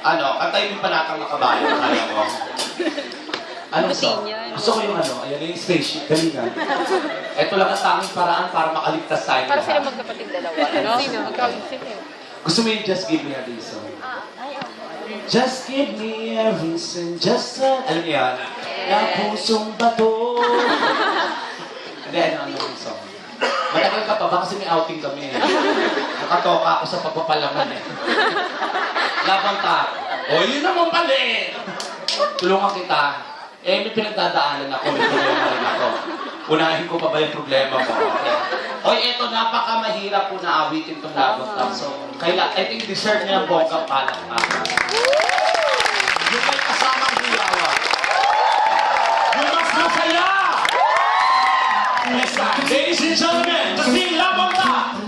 Ano, kantayin yung panatang makabayo, kaya ko. Ano song? Gusto ko yung ano, ayan yung spaceship, galingan. Ito lang ang tanging paraan para makaligtas tayo. Para sila magkapatid dalawa. Ano? Sino? Sino? Gusto mo yung Just Give Me a Reason? Just give me a reason, just a... Alam niyo yan? Na pusong bato. Hindi, ano yung song? Matagal ka pa ba kasi may outing kami eh. Nakatoka ako sa pagpapalaman eh. Labang ka. O, yun naman pala eh. Tulungan kita. Eh, may pinagdadaanan ako, may problema rin ako. Unahin ko pa ba yung problema ko? Okay. Oy, eto, napakamahirap po na awitin itong labang tap. So, I think deserve niya ang bonggang palakpakan. Yung may kasamang hiyawa. Yung mas masaya! Yes, ladies and gentlemen, the team Labang Tap.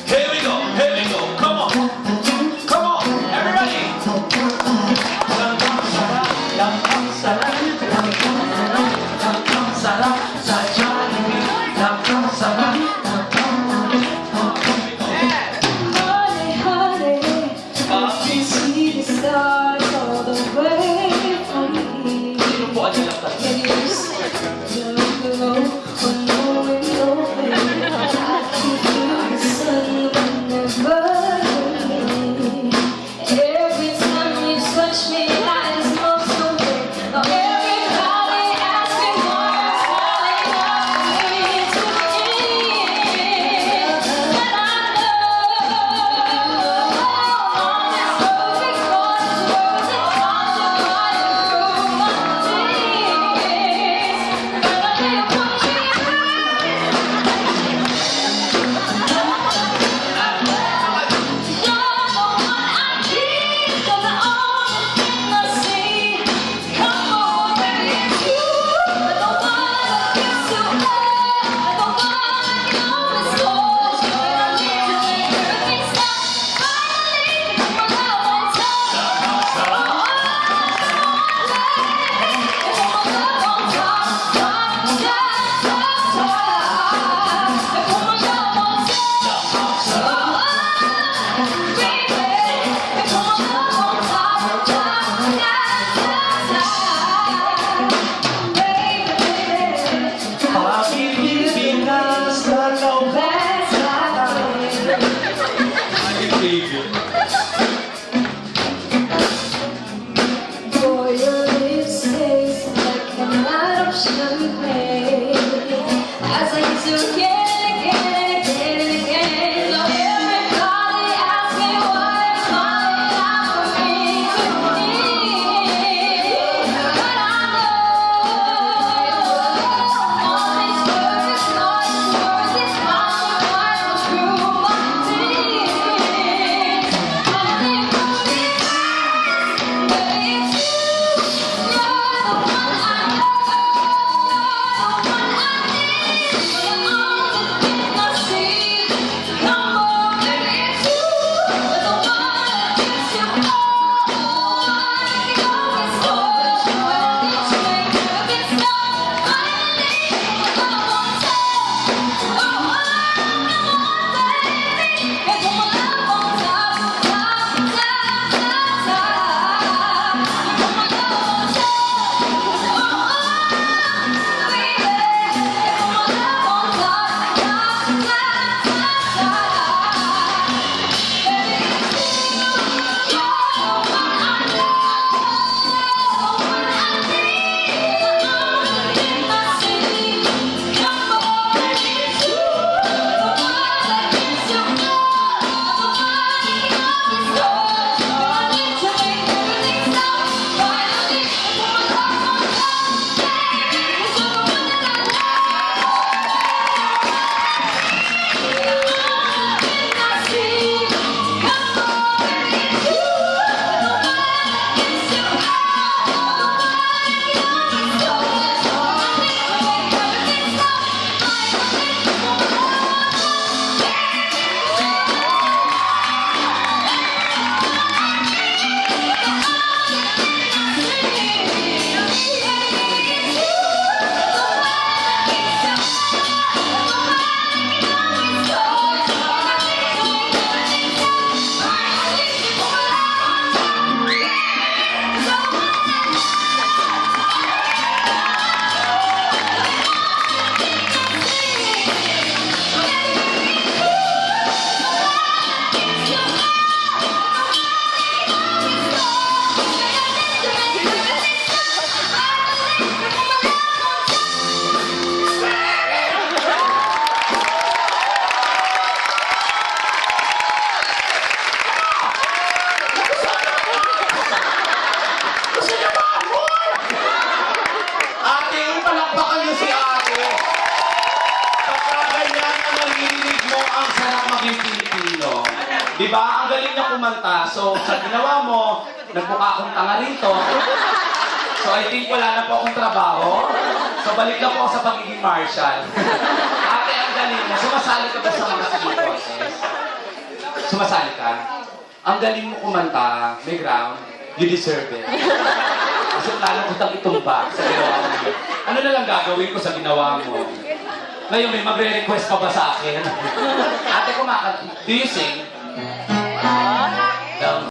Here we go, come on. Come on, everybody. Labang sarap, labang sarap, sa Jollibee, labang sarap. Sino po ang nilaptan? Di ba? Ang galing niya kumanta. So, sa ginawa mo, nagmukha akong tanga rito. So, I think wala na po akong trabaho. So, balik na po ako sa pagiging marshal. Ate, ang galing mo. Sumasali ka ba sa mga singing contest? Sumasali ka? Ang galing mo kumanta. May ground. You deserve it. Kasi lalo ko tang itumba sa ginawa mo. Ano na lang gagawin ko sa ginawa mo? Ngayon, may magre-request pa ba sa akin? Ate, kumakanta. Do you sing?